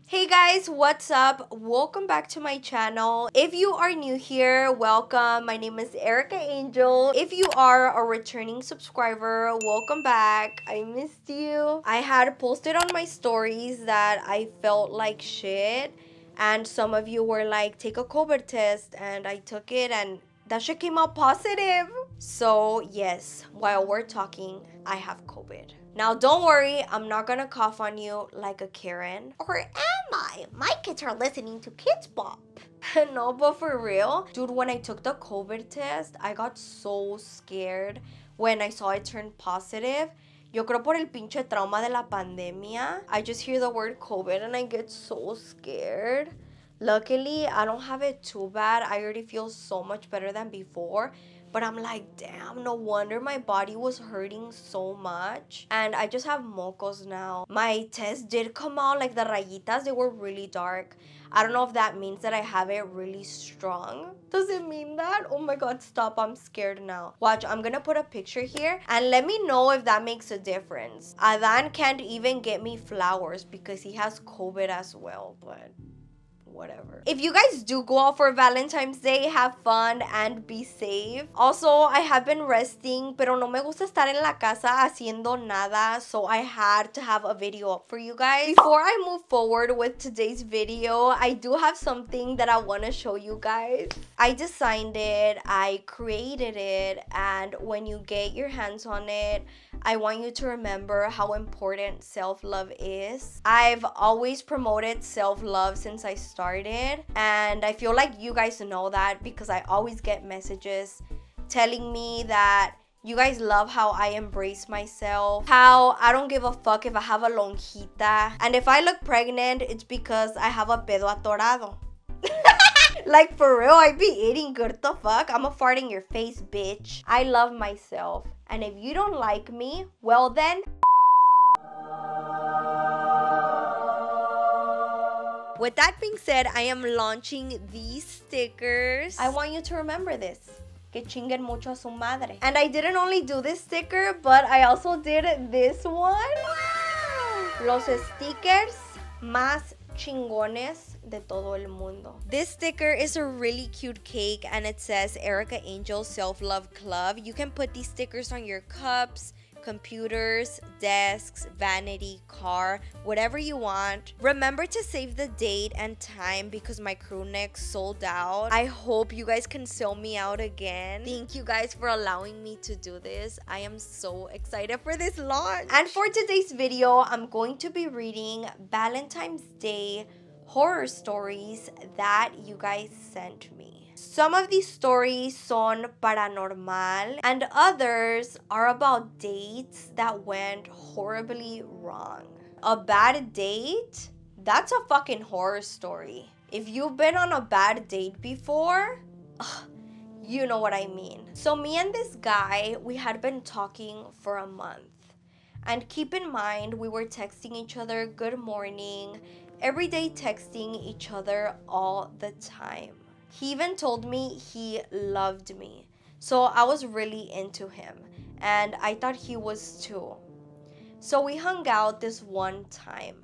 Hey guys, what's up? Welcome back to my channel. If you are new here, welcome. My name is Erika Angel. If you are a returning subscriber, welcome back. I missed you. I had posted on my stories that I felt like shit, and some of you were like, take a COVID test, and I took it and that shit came out positive. So yes, while we're talking, I have COVID. Now don't worry, I'm not gonna cough on you like a Karen. Or am I? My kids are listening to Kids Bop. No, but for real, dude, when I took the COVID test, I got so scared when I saw it turn positive. Yo creo por el pinche trauma de la pandemia. I just hear the word COVID and I get so scared. Luckily, I don't have it too bad. I already feel so much better than before. But I'm like, damn, no wonder my body was hurting so much. And I just have mocos now. My test did come out, like the rayitas, they were really dark. I don't know if that means that I have it really strong. Does it mean that? Oh my god, stop, I'm scared now. Watch, I'm gonna put a picture here and let me know if that makes a difference. Adan can't even get me flowers because he has COVID as well, but whatever. If you guys do go out for Valentine's Day, have fun and be safe. Also, I have been resting, pero no me gusta estar en la casa haciendo nada, so I had to have a video up for you guys. Before I move forward with today's video, I do have something that I want to show you guys. I designed it, I created it, and when you get your hands on it, I want you to remember how important self-love is. I've always promoted self-love since I started, and I feel like you guys know that because I always get messages telling me that you guys love how I embrace myself, how I don't give a fuck if I have a lonjita, and if I look pregnant, it's because I have a pedo atorado. Like for real, I be eating good the fuck. I'm a fart in your face, bitch. I love myself. And if you don't like me, well then. With that being said, I am launching these stickers. I want you to remember this. Que chinguen mucho a su madre. And I didn't only do this sticker, but I also did this one. Wow. Los stickers más chingones de todo el mundo. This sticker is a really cute cake and it says Erika Angel Self-Love Club. You can put these stickers on your cups, computers, desks, vanity, car, whatever you want. Remember to save the date and time because my crew neck sold out. I hope you guys can sell me out again. Thank you guys for allowing me to do this. I am so excited for this launch. And for today's video, I'm going to be reading Valentine's Day horror stories that you guys sent me. Some of these stories son paranormal and others are about dates that went horribly wrong. A bad date? That's a fucking horror story. If you've been on a bad date before, you know what I mean. So me and this guy, we had been talking for a month. And keep in mind, we were texting each other good morning, everyday texting each other all the time. He even told me he loved me. So I was really into him and I thought he was too. So we hung out this one time.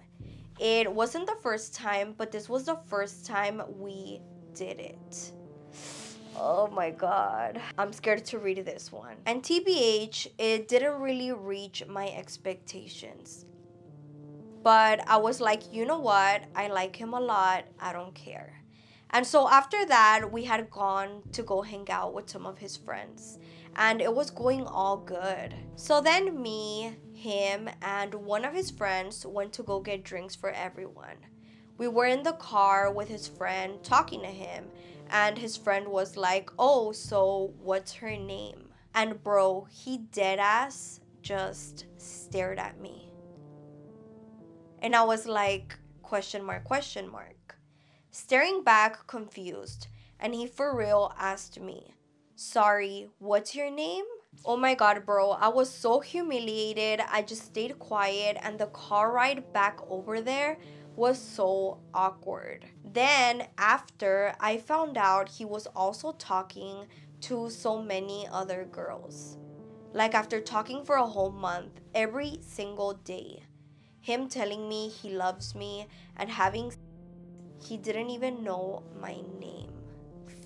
It wasn't the first time, but this was the first time we did it. Oh my god. I'm scared to read this one. And TBH, it didn't really reach my expectations. But I was like, you know what? I like him a lot. I don't care. And so after that, we had gone to go hang out with some of his friends. And it was going all good. So then me, him, and one of his friends went to go get drinks for everyone. We were in the car with his friend talking to him. And his friend was like, oh, so what's her name? And bro, he deadass just stared at me. And I was like, question mark, question mark. Staring back, confused. And he for real asked me, sorry, what's your name? Oh my god, bro, I was so humiliated. I just stayed quiet and the car ride back over there was so awkward. Then after, I found out he was also talking to so many other girls. Like after talking for a whole month, every single day. him telling me he loves me, and he didn't even know my name.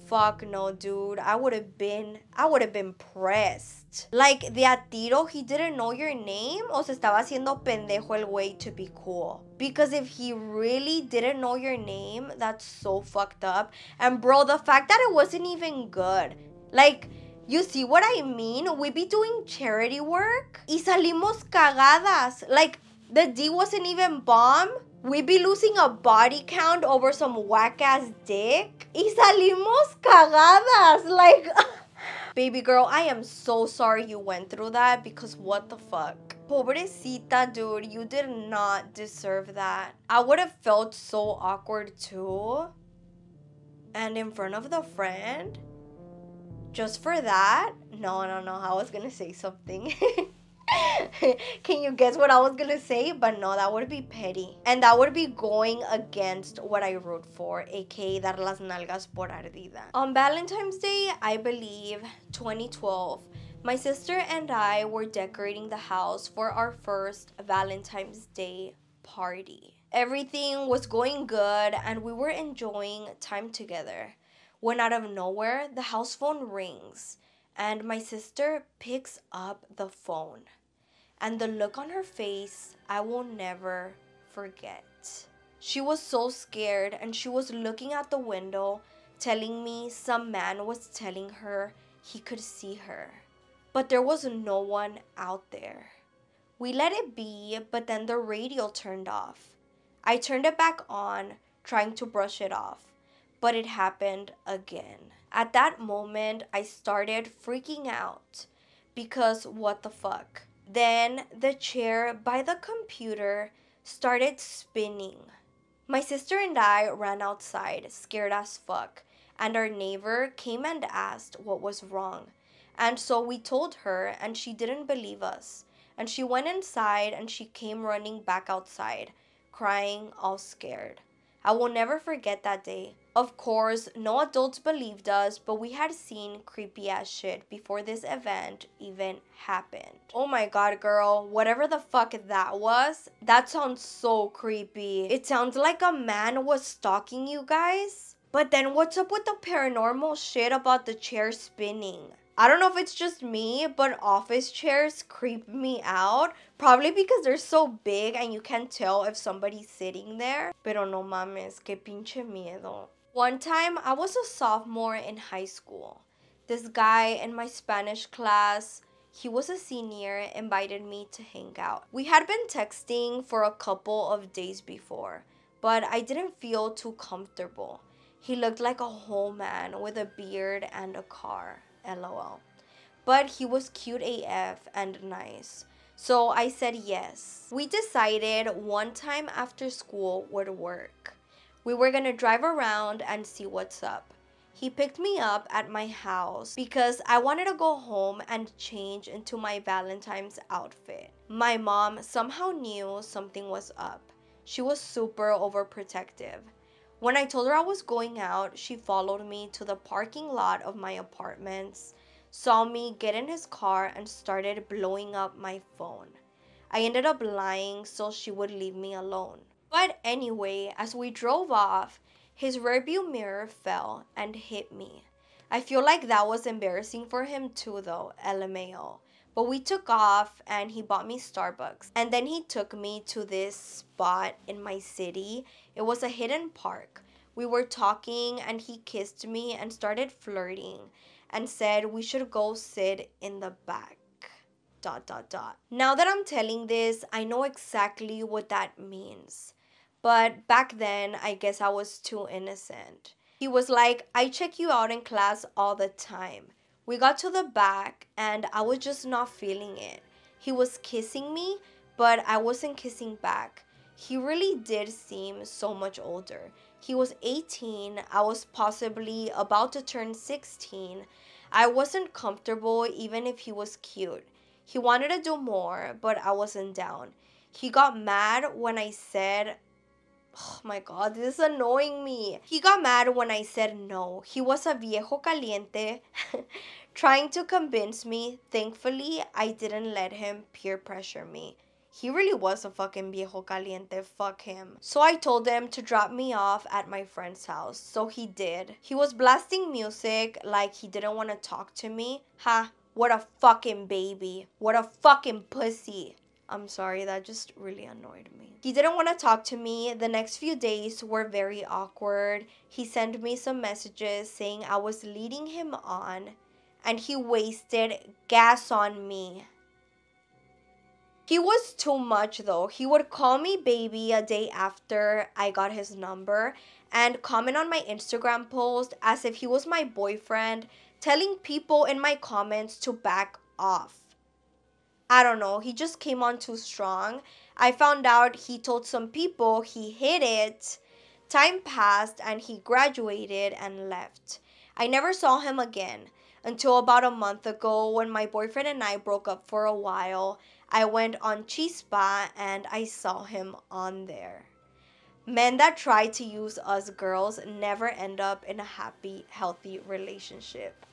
Fuck no, dude. I would have been pressed. Like, de a tiro, he didn't know your name, o se estaba haciendo pendejo el güey to be cool. Because if he really didn't know your name, that's so fucked up. And bro, the fact that it wasn't even good. Like, you see what I mean? We be doing charity work y salimos cagadas. Like, the D wasn't even bomb. We be losing a body count over some whack-ass dick. Y salimos cagadas. Like, baby girl, I am so sorry you went through that because what the fuck? Pobrecita, dude, you did not deserve that. I would have felt so awkward too. And in front of the friend? Just for that? No, I was gonna say something. Can you guess what I was gonna say? But no, that would be petty. And that would be going against what I root for, aka dar las nalgas por ardida. On Valentine's Day, I believe, 2012, my sister and I were decorating the house for our first Valentine's Day party. Everything was going good and we were enjoying time together, when out of nowhere, the house phone rings and my sister picks up the phone. And the look on her face, I will never forget. She was so scared and she was looking out the window, telling me some man was telling her he could see her. But there was no one out there. We let it be, but then the radio turned off. I turned it back on, trying to brush it off, but it happened again. At that moment, I started freaking out because what the fuck? Then the chair by the computer started spinning. My sister and I ran outside, scared as fuck, and our neighbor came and asked what was wrong. And so we told her, and she didn't believe us. And she went inside and she came running back outside, crying, all scared. I will never forget that day. Of course, no adults believed us, but we had seen creepy ass shit before this event even happened. Oh my god, girl, whatever the fuck that was, that sounds so creepy. It sounds like a man was stalking you guys. But then what's up with the paranormal shit about the chair spinning? I don't know if it's just me, but office chairs creep me out. Probably because they're so big and you can't tell if somebody's sitting there. Pero no mames, que pinche miedo. One time, I was a sophomore in high school. This guy in my Spanish class, he was a senior, invited me to hang out. We had been texting for a couple of days before, but I didn't feel too comfortable. He looked like a whole man with a beard and a car. LOL. But he was cute AF and nice. So I said yes. We decided one time after school would work. We were gonna drive around and see what's up. He picked me up at my house because I wanted to go home and change into my Valentine's outfit. My mom somehow knew something was up. She was super overprotective. When I told her I was going out, she followed me to the parking lot of my apartments, saw me get in his car, and started blowing up my phone. I ended up lying so she would leave me alone. But anyway, as we drove off, his rearview mirror fell and hit me. I feel like that was embarrassing for him too though, LMAO. But we took off and he bought me Starbucks. And then he took me to this spot in my city. It was a hidden park. We were talking and he kissed me and started flirting and said we should go sit in the back. ... Now that I'm telling this, I know exactly what that means. But back then, I guess I was too innocent. He was like, I check you out in class all the time. We got to the back and I was just not feeling it. He was kissing me, but I wasn't kissing back. He really did seem so much older. He was 18. I was possibly about to turn 16. I wasn't comfortable even if he was cute. He wanted to do more, but I wasn't down. He got mad when I said, oh my god, this is annoying me. He got mad when I said no. He was a viejo caliente trying to convince me. Thankfully, I didn't let him peer pressure me. He really was a fucking viejo caliente. Fuck him. So I told him to drop me off at my friend's house. So he did. He was blasting music like he didn't want to talk to me. Ha, what a fucking baby. What a fucking pussy. I'm sorry, that just really annoyed me. He didn't want to talk to me. The next few days were very awkward. He sent me some messages saying I was leading him on, and he wasted gas on me. He was too much though. He would call me baby a day after I got his number and comment on my Instagram post as if he was my boyfriend, telling people in my comments to back off. I don't know, he just came on too strong. I found out he told some people he hid it. Time passed and he graduated and left. I never saw him again until about a month ago when my boyfriend and I broke up for a while. I went on Chispa and I saw him on there. Men that try to use us girls never end up in a happy, healthy relationship.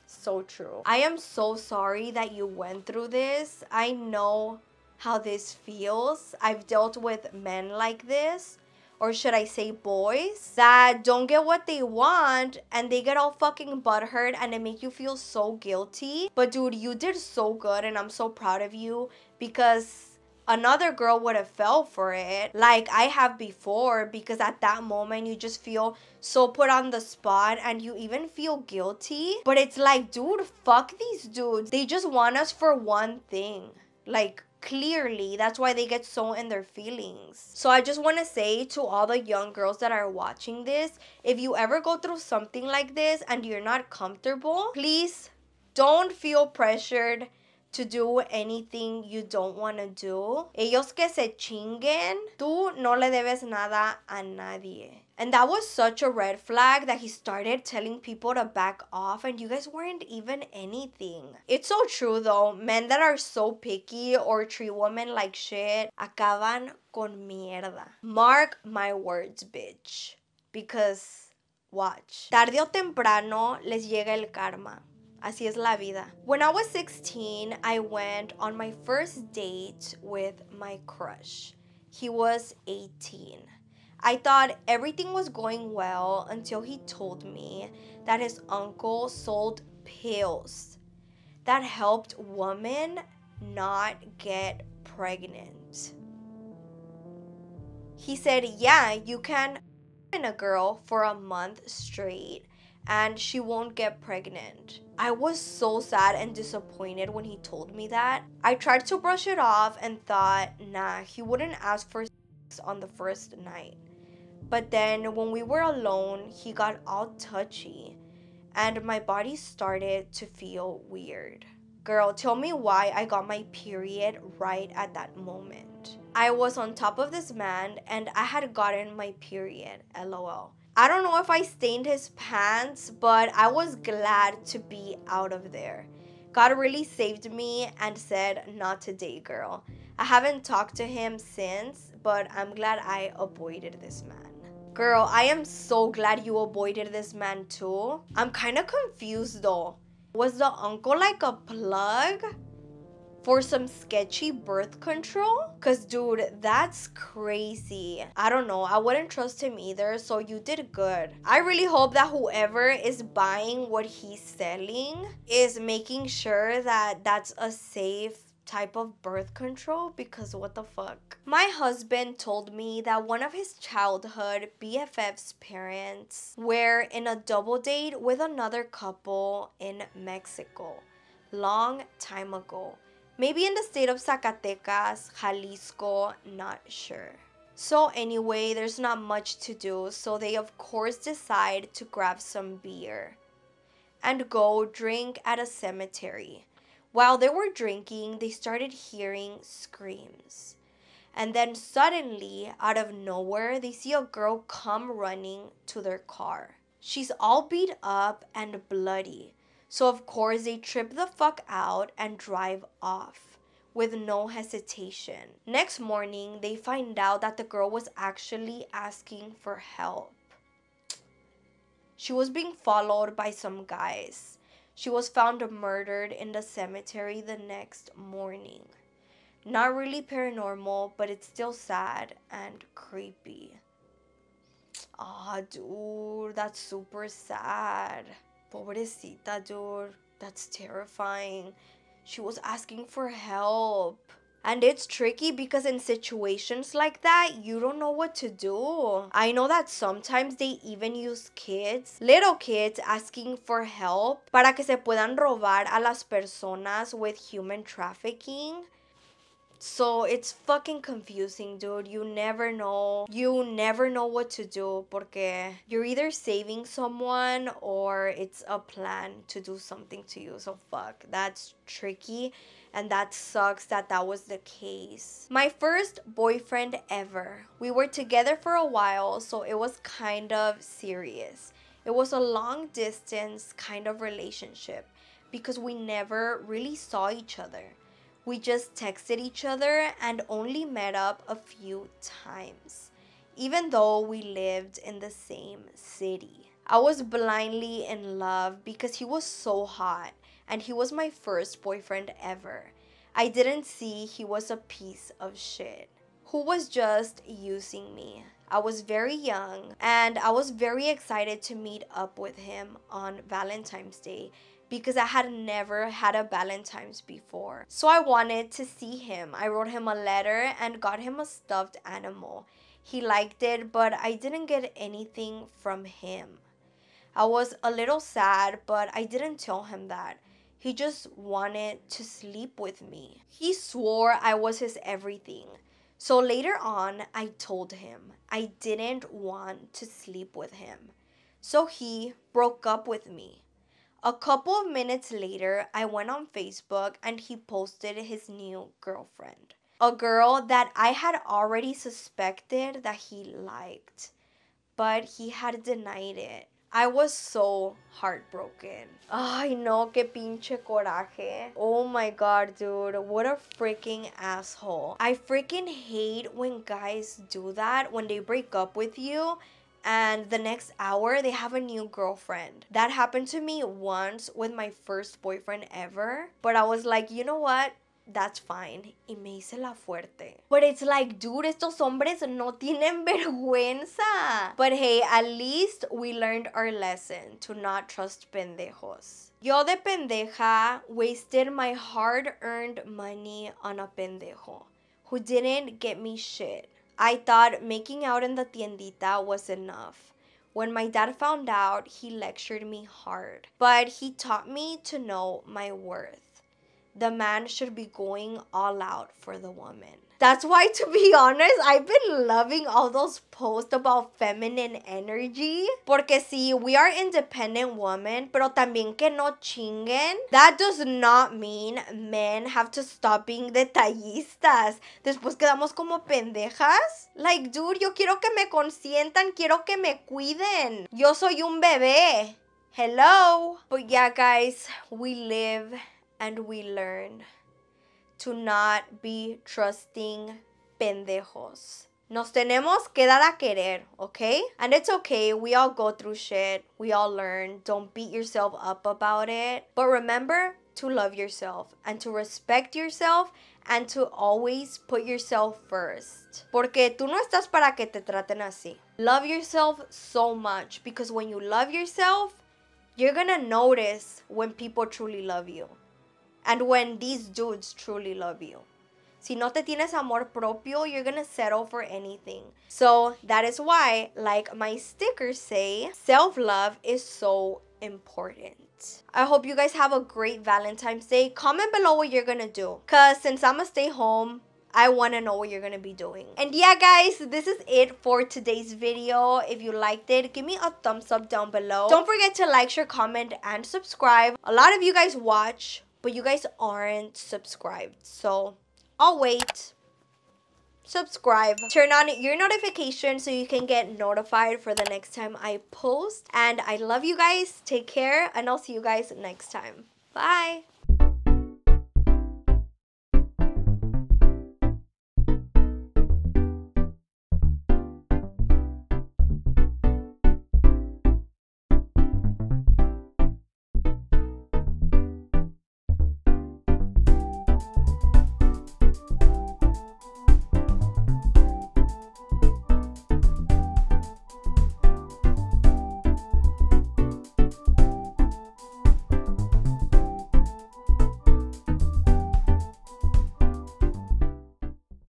So true. I am so sorry that you went through this. I know how this feels. I've dealt with men like this, or should I say boys, that don't get what they want and they get all fucking butthurt and it make you feel so guilty. But dude, you did so good and I'm so proud of you, because another girl would have fell for it like I have before, because at that moment you just feel so put on the spot and you even feel guilty. But it's like, dude, fuck these dudes. They just want us for one thing. Like, clearly, that's why they get so in their feelings. So I just want to say to all the young girls that are watching this, if you ever go through something like this and you're not comfortable, please don't feel pressured to do anything you don't want to do. Ellos que se chinguen. Tú no le debes nada a nadie. And that was such a red flag that he started telling people to back off and you guys weren't even anything. It's so true though. Men that are so picky or treat women like shit acaban con mierda. Mark my words, bitch. Because, watch. Tarde o temprano les llega el karma. Así es la vida. When I was 16, I went on my first date with my crush. He was 18. I thought everything was going well until he told me that his uncle sold pills that helped women not get pregnant. He said, yeah, you can in a girl for a month straight and she won't get pregnant. I was so sad and disappointed when he told me that. I tried to brush it off and thought, nah, he wouldn't ask for sex on the first night. But then when we were alone, he got all touchy and my body started to feel weird. Girl, tell me why I got my period right at that moment. I was on top of this man and I had gotten my period, LOL. I don't know if I stained his pants, but I was glad to be out of there. God really saved me and said, not today, girl. I haven't talked to him since, but I'm glad I avoided this man. Girl, I am so glad you avoided this man too. I'm kind of confused though. Was the uncle like a plug for some sketchy birth control? Cause dude, that's crazy. I don't know, I wouldn't trust him either, so you did good. I really hope that whoever is buying what he's selling is making sure that that's a safe type of birth control, because what the fuck. My husband told me that one of his childhood BFF's parents were in a double date with another couple in Mexico long time ago. Maybe in the state of Zacatecas, Jalisco, not sure. So anyway, there's not much to do, so they of course decide to grab some beer and go drink at a cemetery. While they were drinking, they started hearing screams. And then suddenly, out of nowhere, they see a girl come running to their car. She's all beat up and bloody. So of course, they trip the fuck out and drive off with no hesitation. Next morning, they find out that the girl was actually asking for help. She was being followed by some guys. She was found murdered in the cemetery the next morning. Not really paranormal, but it's still sad and creepy. Ah, dude, that's super sad. Pobrecita, dude. That's terrifying. She was asking for help. And it's tricky because in situations like that, you don't know what to do. I know that sometimes they even use kids, little kids, asking for help para que se puedan robar a las personas with human trafficking. So it's fucking confusing, dude. You never know. You never know what to do porque you're either saving someone or it's a plan to do something to you. So fuck, that's tricky and that sucks that that was the case. My first boyfriend ever. We were together for a while, so it was kind of serious. It was a long distance kind of relationship because we never really saw each other. We just texted each other and only met up a few times, even though we lived in the same city. I was blindly in love because he was so hot and he was my first boyfriend ever. I didn't see he was a piece of shit who was just using me. I was very young and I was very excited to meet up with him on Valentine's Day because I had never had a Valentine's before. So I wanted to see him. I wrote him a letter and got him a stuffed animal. He liked it, but I didn't get anything from him. I was a little sad, but I didn't tell him that. He just wanted to sleep with me. He swore I was his everything. So later on, I told him I didn't want to sleep with him. So he broke up with me. A couple of minutes later, I went on Facebook and he posted his new girlfriend. A girl that I had already suspected that he liked, but he had denied it. I was so heartbroken. Ay, no, que pinche coraje. Oh my god, dude. What a freaking asshole. I freaking hate when guys do that, when they break up with you and the next hour they have a new girlfriend. That happened to me once with my first boyfriend ever. But I was like, you know what? That's fine. Y me hice la fuerte. But it's like, dude, estos hombres no tienen vergüenza. But hey, at least we learned our lesson to not trust pendejos. Yo de pendeja wasted my hard-earned money on a pendejo who didn't get me shit. I thought making out in the tiendita was enough. When my dad found out, he lectured me hard. But he taught me to know my worth. The man should be going all out for the woman. That's why, to be honest, I've been loving all those posts about feminine energy. Porque sí, we are independent women, pero también que no chinguen. That does not mean men have to stop being detallistas. Después quedamos como pendejas. Like, dude, yo quiero que me consientan, quiero que me cuiden. Yo soy un bebé. Hello. But yeah, guys, we live and we learn to not be trusting pendejos. Nos tenemos que dar a querer, okay? And it's okay, we all go through shit. We all learn. Don't beat yourself up about it. But remember to love yourself and to respect yourself and to always put yourself first. Porque tú no estás para que te traten así. Love yourself so much because when you love yourself, you're gonna notice when people truly love you. And when these dudes truly love you. Si no te tienes amor propio, you're gonna settle for anything. So that is why, like my stickers say, self-love is so important. I hope you guys have a great Valentine's Day. Comment below what you're gonna do. Because since I'm gonna stay home, I want to know what you're going to be doing. And yeah, guys, this is it for today's video. If you liked it, give me a thumbs up down below. Don't forget to like, share, comment, and subscribe. A lot of you guys watch, but you guys aren't subscribed. So I'll wait. Subscribe. Turn on your notifications so you can get notified for the next time I post. And I love you guys. Take care. And I'll see you guys next time. Bye.